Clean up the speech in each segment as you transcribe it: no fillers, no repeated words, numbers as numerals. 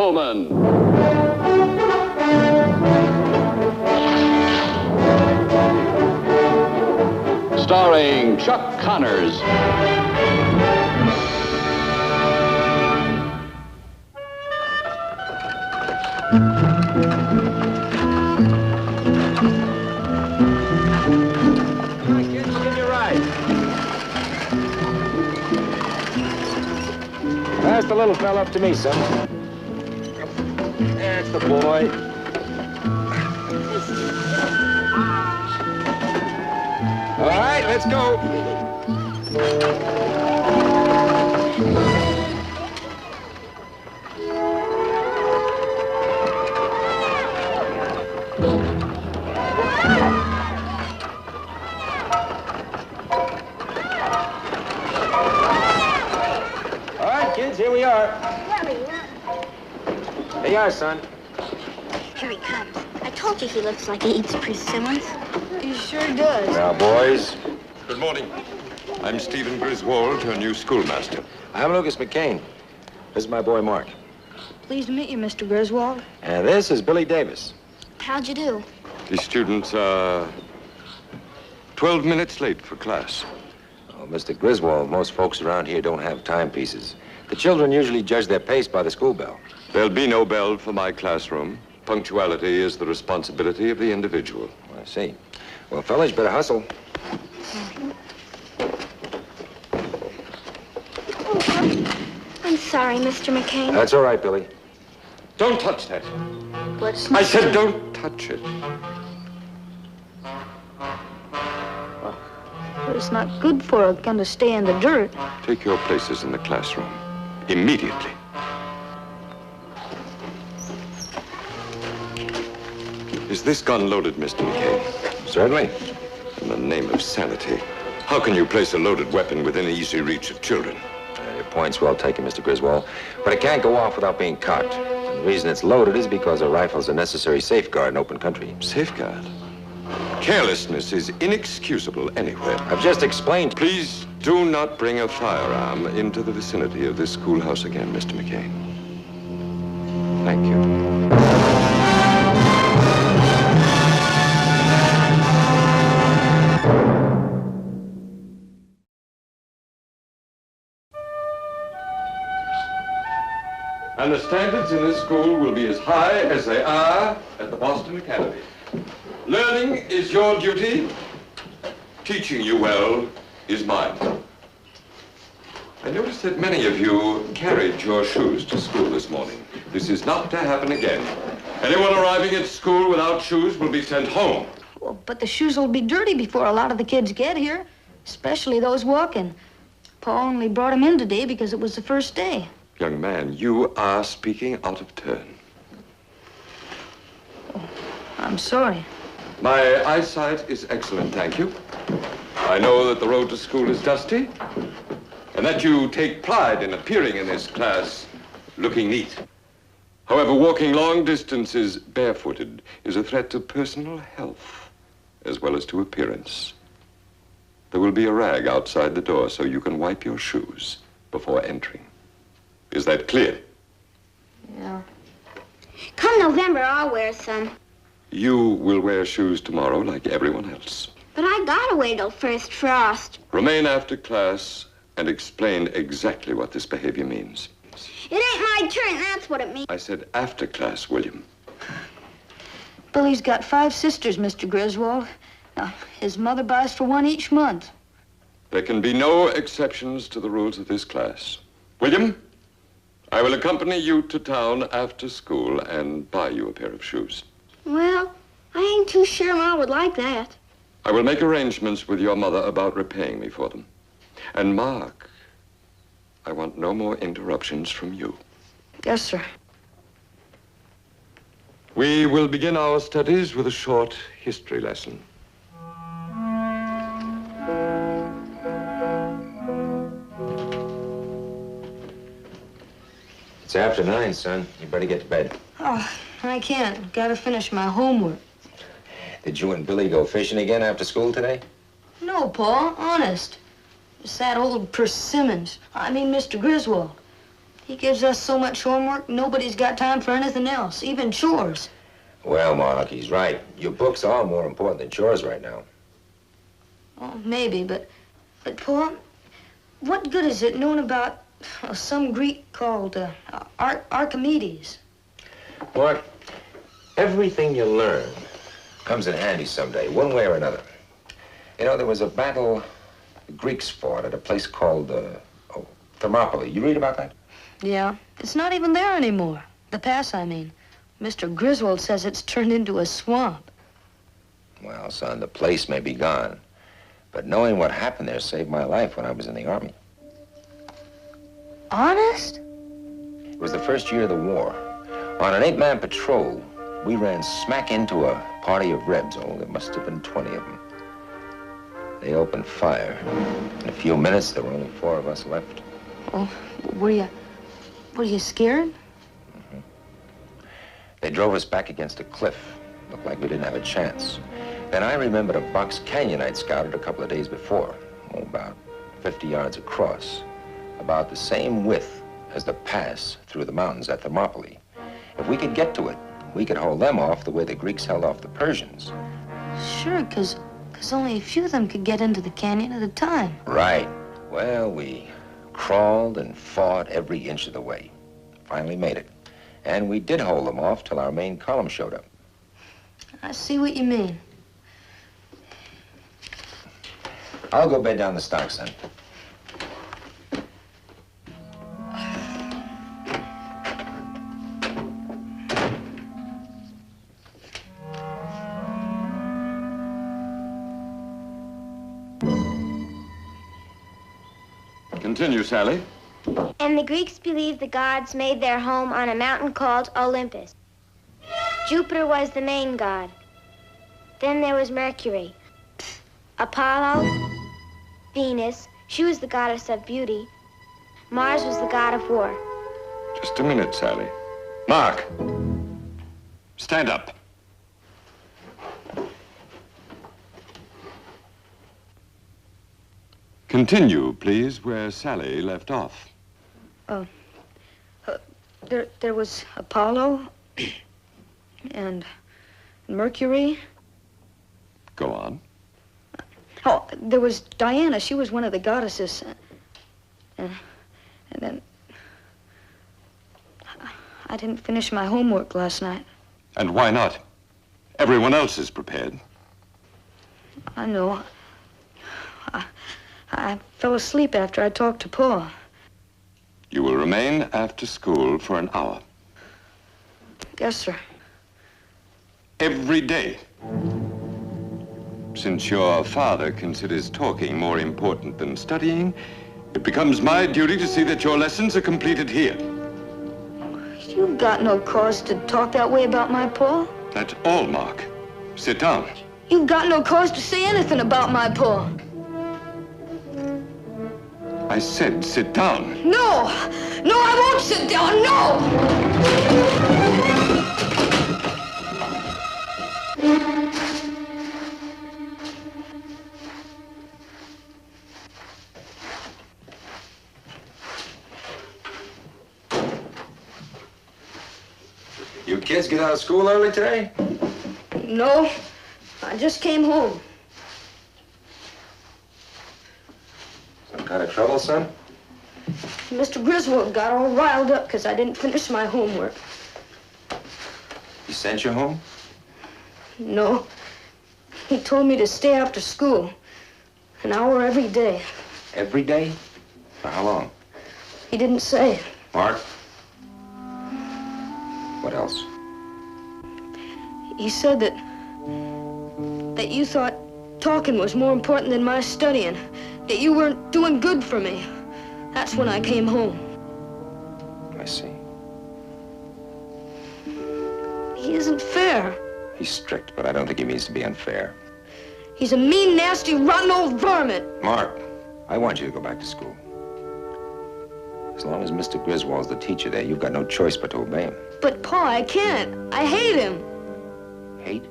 gentlemen, starring Chuck Connors. Pass the little fella up to me, son. That's the boy. All right, let's go. All right, kids, here we are. Here you are, son. Here he comes. I told you he looks like he eats persimmons. He sure does. Now, boys. Good morning. I'm Stephen Griswold, your new schoolmaster. I'm Lucas McCain. This is my boy, Mark. Pleased to meet you, Mr. Griswold. And this is Billy Davis. How'd you do? These students are 12 minutes late for class. Oh, Mr. Griswold, most folks around here don't have timepieces. The children usually judge their pace by the school bell. There'll be no bell for my classroom. Punctuality is the responsibility of the individual. I see. Well, fellas, better hustle. I'm sorry, Mr. McCain. That's all right, Billy. Don't touch that. What's I said don't touch it. It's not good for a gun to stay in the dirt. Take your places in the classroom. Immediately. Is this gun loaded, Mr. McCain? Certainly. In the name of sanity, how can you place a loaded weapon within easy reach of children? Your point's well taken, Mr. Griswold. But it can't go off without being cocked. And the reason it's loaded is because a rifle's a necessary safeguard in open country. Safeguard? Carelessness is inexcusable anywhere. I've just explained. Please do not bring a firearm into the vicinity of this schoolhouse again, Mr. McCain. Thank you. And the standards in this school will be as high as they are at the Boston Academy. Learning is your duty. Teaching you well is mine. I noticed that many of you carried your shoes to school this morning. This is not to happen again. Anyone arriving at school without shoes will be sent home. Well, but the shoes will be dirty before a lot of the kids get here, especially those walking. Paul only brought them in today because it was the first day. Young man, you are speaking out of turn. Oh, I'm sorry. My eyesight is excellent, thank you. I know that the road to school is dusty, and that you take pride in appearing in this class looking neat. However, walking long distances barefooted is a threat to personal health, as well as to appearance. There will be a rag outside the door so you can wipe your shoes before entering. Is that clear? Yeah. Come November, I'll wear some. You will wear shoes tomorrow like everyone else. But I gotta wait till first frost. Remain after class and explain exactly what this behavior means. It ain't my turn, that's what it means. I said after class, William. Billy's got 5 sisters, Mr. Griswold. Now, his mother buys for one each month. There can be no exceptions to the rules of this class. William, I will accompany you to town after school and buy you a pair of shoes. Well, I ain't too sure Ma would like that. I will make arrangements with your mother about repaying me for them. And Mark, I want no more interruptions from you. Yes, sir. We will begin our studies with a short history lesson. It's after 9, son. You better get to bed. Oh, I can't. Gotta finish my homework. Did you and Billy go fishing again after school today? No, Paul, honest. It's that old Persimmons. I mean, Mr. Griswold. He gives us so much homework, nobody's got time for anything else, even chores. Well, Mark, he's right. Your books are more important than chores right now. Oh, maybe, but Pa, what good is it knowing about some Greek called Archimedes? Mark, everything you learn comes in handy someday, one way or another. You know, there was a battle the Greeks fought at a place called, Thermopylae. You read about that? Yeah, it's not even there anymore. The pass, I mean. Mr. Griswold says it's turned into a swamp. Well, son, the place may be gone, but knowing what happened there saved my life when I was in the Army. Honest? It was the first year of the war. On an 8-man patrol, we ran smack into a party of Rebs. Oh, there must have been 20 of them. They opened fire. In a few minutes, there were only 4 of us left. Oh, were you scared? Mm-hmm. They drove us back against a cliff. Looked like we didn't have a chance. Then I remembered a box canyon I'd scouted a couple of days before. Oh, about 50 yards across. About the same width as the pass through the mountains at Thermopylae. If we could get to it, we could hold them off the way the Greeks held off the Persians. Sure, because only a few of them could get into the canyon at a time. Right. Well, we crawled and fought every inch of the way. Finally made it. And we did hold them off till our main column showed up. I see what you mean. I'll go bed down the stock, son. Continue, Sally. And the Greeks believed the gods made their home on a mountain called Olympus. Jupiter was the main god. Then there was Mercury. Apollo, Venus, she was the goddess of beauty. Mars was the god of war. Just a minute, Sally. Mark, stand up. Continue, please, where Sally left off. There was Apollo and Mercury. Go on. Oh, there was Diana. She was one of the goddesses. And then I didn't finish my homework last night. And why not? Everyone else is prepared. I know. I fell asleep after I talked to Pa. You will remain after school for an hour. Yes, sir. Every day. Since your father considers talking more important than studying, it becomes my duty to see that your lessons are completed here. You've got no cause to talk that way about my Pa. That's all, Mark. Sit down. You've got no cause to say anything about my Pa. I said sit down. No! No, I won't sit down, no! You kids get out of school early today? No, I just came home. Some kind of trouble, son? Mr. Griswold got all riled up because I didn't finish my homework. He sent you home? No. He told me to stay after school. An hour every day. Every day? For how long? He didn't say. Mark? What else? He said that you thought talking was more important than my studying. That you weren't doing good for me. That's when I came home. I see. He isn't fair. He's strict, but I don't think he means to be unfair. He's a mean, nasty, rotten old varmint. Mark, I want you to go back to school. As long as Mr. Griswold's the teacher there, you've got no choice but to obey him. But, Pa, I can't. I hate him. Hate?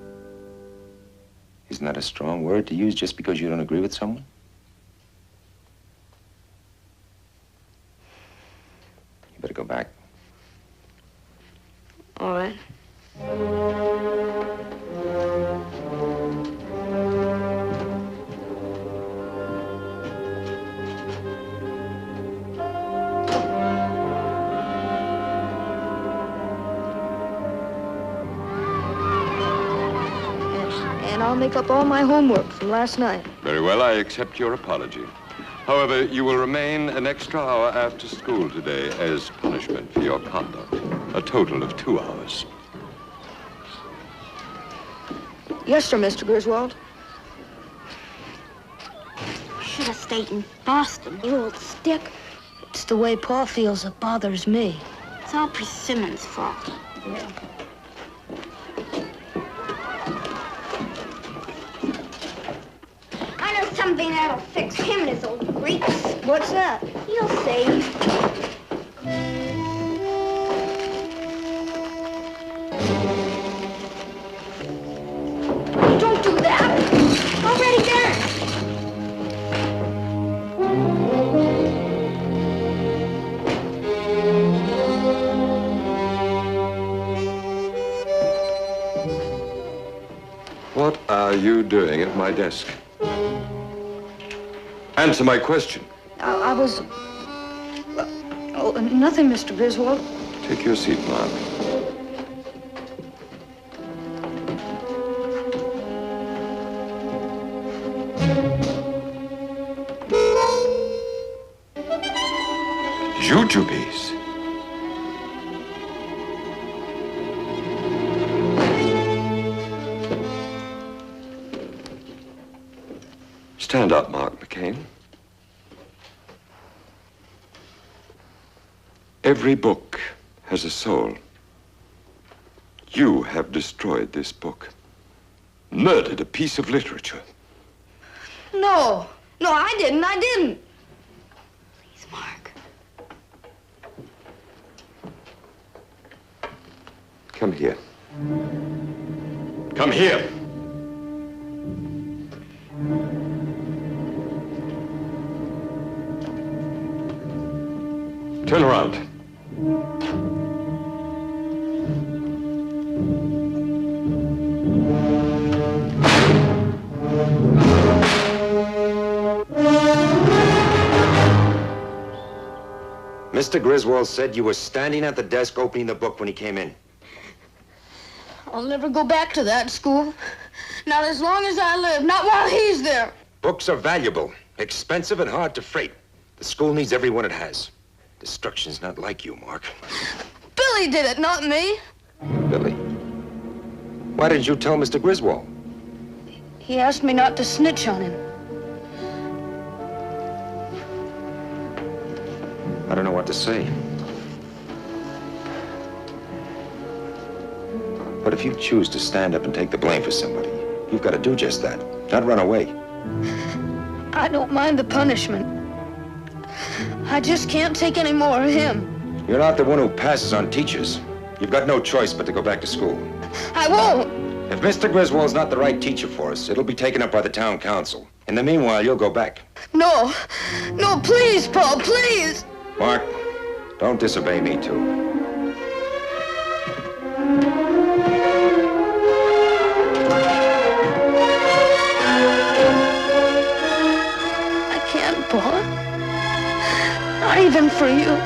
Isn't that a strong word to use just because you don't agree with someone? You better go back. I'll make up all my homework from last night. Very well, I accept your apology. However, you will remain an extra hour after school today as punishment for your conduct. A total of 2 hours. Yes, sir, Mr. Griswold. Should have stayed in Boston, you old stick. It's the way Pa feels that bothers me. It's all Persimmon's fault. Yeah. I know something that'll fix him and his old Greeks. What's that? You'll see. Don't do that. Already done. What are you doing at my desk? Answer my question. I was... Oh, nothing, Mr. Griswold. Take your seat, Mark. Jujubes. Stand up, Mark McCain. Every book has a soul. You have destroyed this book. Murdered a piece of literature. No. No, I didn't. I didn't. Please, Mark. Come here. Come here. Turn around. Mr. Griswold said you were standing at the desk opening the book when he came in. I'll never go back to that school. Not as long as I live. Not while he's there. Books are valuable, expensive, and hard to freight. The school needs everyone it has. Destruction's not like you, Mark. Billy did it, not me. Billy, why didn't you tell Mr. Griswold? He asked me not to snitch on him. I don't know what to say. But if you choose to stand up and take the blame for somebody, you've got to do just that, not run away. I don't mind the punishment. I just can't take any more of him. You're not the one who passes on teachers. You've got no choice but to go back to school. I won't. If Mr. Griswold's not the right teacher for us, it'll be taken up by the town council. In the meanwhile, you'll go back. No. No, please, Paul, please. Mark, don't disobey me, too. I can't, Paul. Not even for you.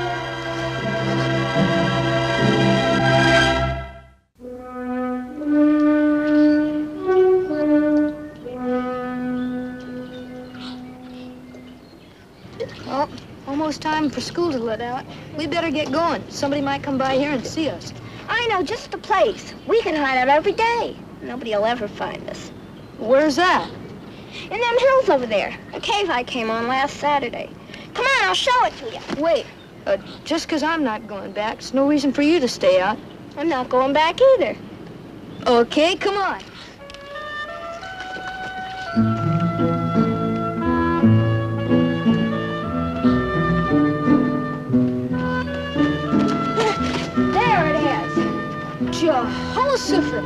Well, almost time for school to let out. We better get going. Somebody might come by here and see us. I know just the place. We can hide out every day. Nobody will ever find us. Where's that? In them hills over there. A cave I came on last Saturday. Come on, I'll show it to you. Wait. Just 'cause I'm not going back, it's no reason for you to stay out. I'm not going back either. Okay, come on. There it is. Jehoshaphat.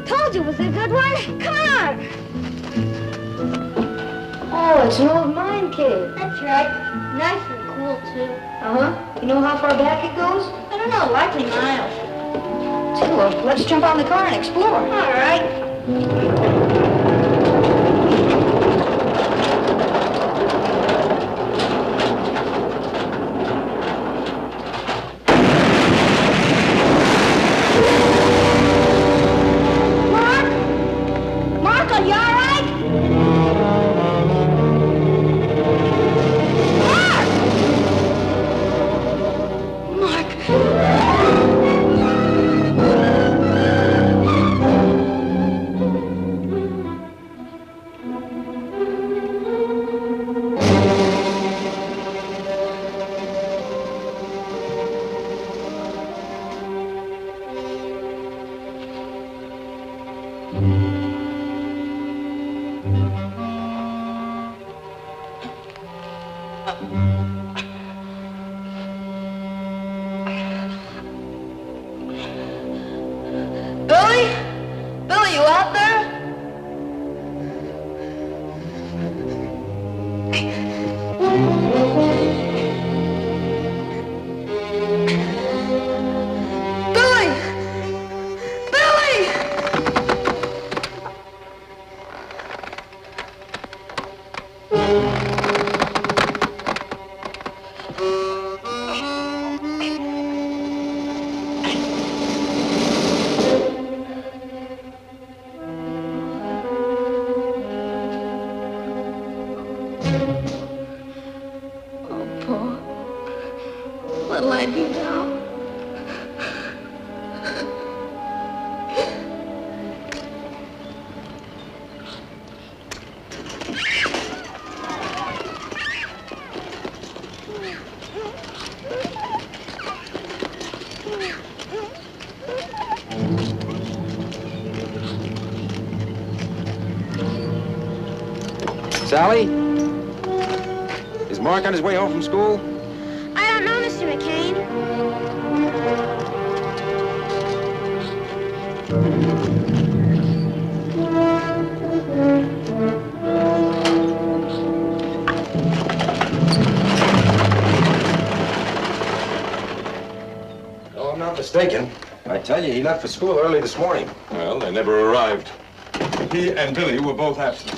Told you it was a good one. Come on. Oh, it's an old mine cave. That's right. Nice and cool, too. Uh-huh. You know how far back it goes? I don't know, likely miles. Too well, let's jump on the car and explore. All right. Mark, are you all right? Billy? Billy, you out there? Billy! Billy! What'll I do now? Sally? Is Mark on his way home from school? I don't know, Mr. McCain. Oh, I'm not mistaken. I tell you, he left for school early this morning. Well, they never arrived. He and Billy were both absent.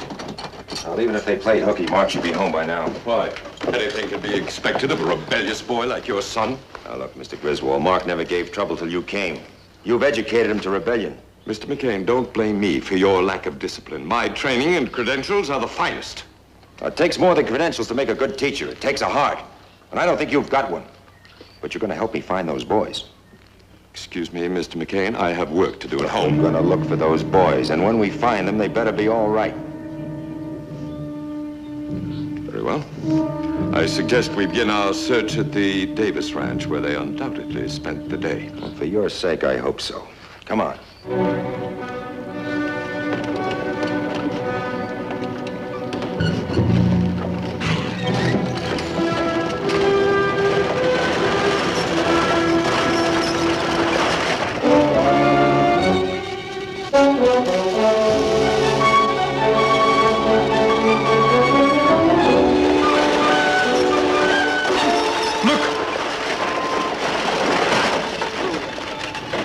Well, even if they played hooky, Mark should be home by now. Why? Anything could be expected of a rebellious boy like your son. Now, look, Mr. Griswold, Mark never gave trouble till you came. You've educated him to rebellion. Mr. McCain, don't blame me for your lack of discipline. My training and credentials are the finest. It takes more than credentials to make a good teacher. It takes a heart. And I don't think you've got one. But you're going to help me find those boys. Excuse me, Mr. McCain, I have work to do at I'm home. going to look for those boys. And when we find them, they better be all right. Very well. I suggest we begin our search at the Davis Ranch, where they undoubtedly spent the day. Well, for your sake, I hope so. Come on.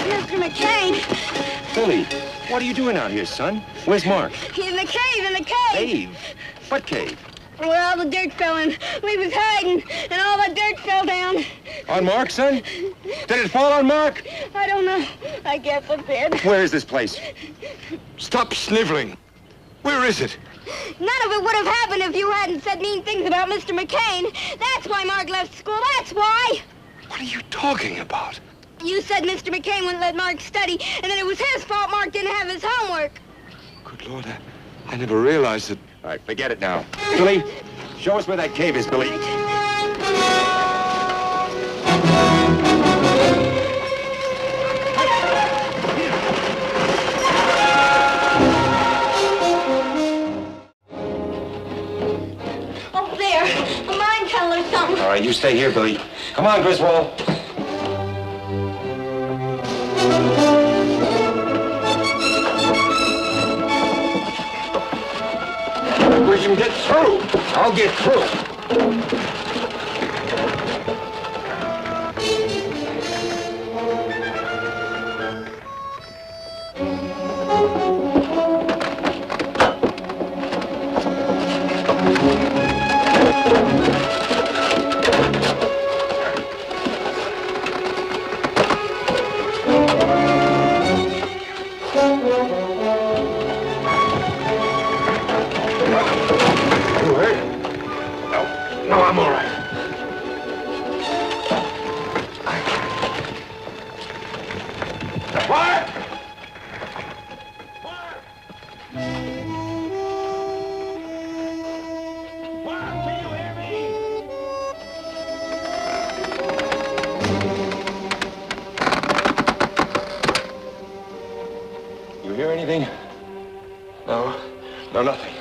Mr. McCain, Billy, what are you doing out here, son? Where's Mark? he's in the cave, in the cave. Cave? What cave? Where all the dirt fell in. We was hiding, and all the dirt fell down. On Mark, son? Did it fall on Mark? I don't know. I guess it did. Where is this place? Stop sniveling. Where is it? None of it would have happened if you hadn't said mean things about Mr. McCain. That's why Mark left school. That's why. What are you talking about? You said Mr. McCain wouldn't let Mark study, and then it was his fault Mark didn't have his homework. Good Lord, I never realized that. All right, forget it now. Billy, show us where that cave is, Billy. Oh, there. A mine tunnel or something. All right, you stay here, Billy. Come on, Griswold. We can get through. I'll get through. You hurt? No, I'm all right. What? Can you hear me? You hear anything? No, nothing.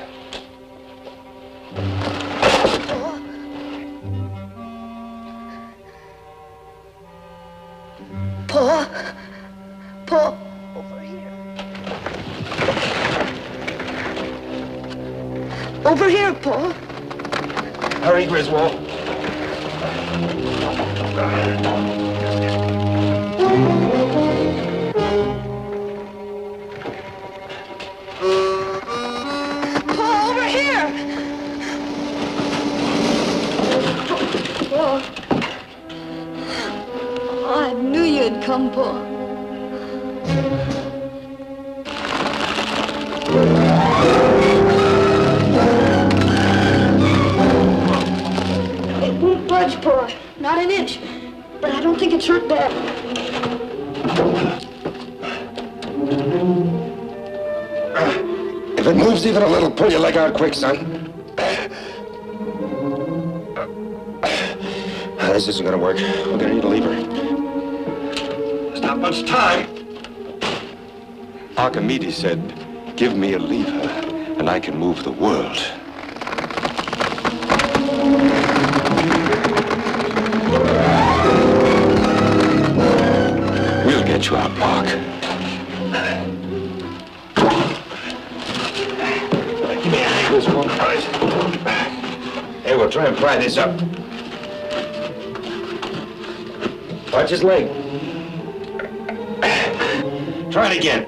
Over here, Paul. Hurry, Griswold. Paul, over here. Paul. Oh, I knew you'd come, Paul. It won't budge, Paul. Not an inch. But I don't think it's hurt bad. If it moves even a little, pull your leg out quick, son. This isn't gonna work. We're gonna need a lever. There's not much time. Archimedes said, give me a lever, and I can move the world. We'll get you out, Mark. Give me a hand, Griswold. All right. Hey, we'll try and pry this up. Watch his leg. Try it again.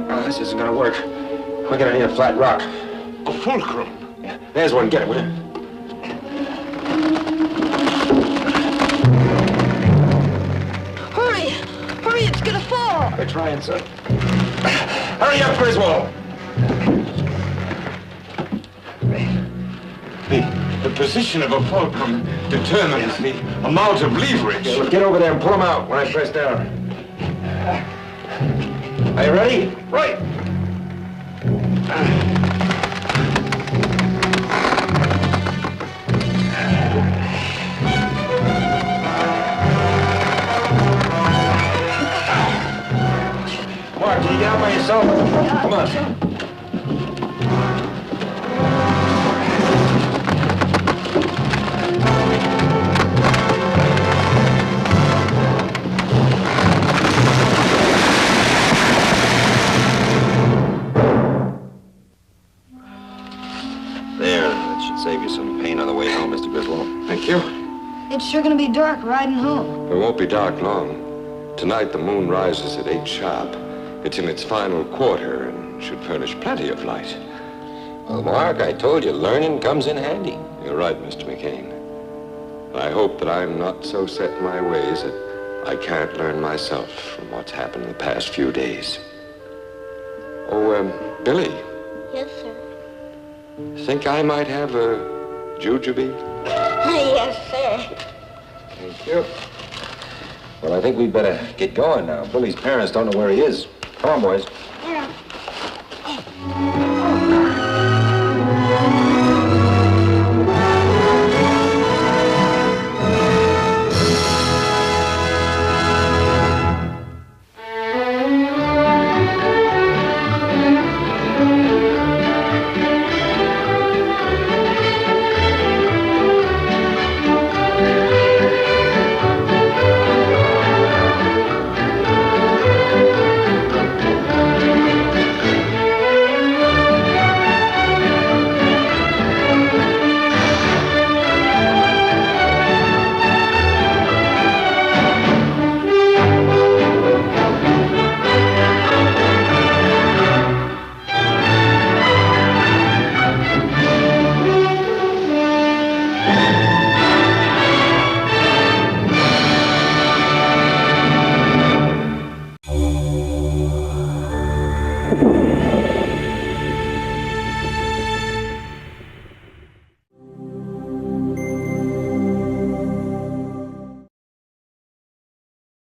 Oh, this isn't gonna work. We're gonna need a flat rock. A fulcrum. Yeah, there's one. Get it, will you? Hurry! Hurry, it's gonna fall! We're trying, son. Hurry up, Griswold! The position of a fulcrum determines the amount of leverage. Okay, well, get over there and pull him out when I press down. Are you ready? Right. Mark, can you get out by yourself? Come on. Save you some pain on the way home, Mr. Griswold. Thank you. It's sure gonna be dark riding home. It won't be dark long. Tonight the moon rises at 8 sharp. It's in its final quarter and should furnish plenty of light. Well, Mark, I told you, learning comes in handy. You're right, Mr. McCain. I hope that I'm not so set in my ways that I can't learn myself from what's happened in the past few days. Oh, Billy. Yes, sir. Think I might have a jujube? Yes, sir. Thank you. Well, I think we'd better get going now. Billy's parents don't know where he is. Come on, boys.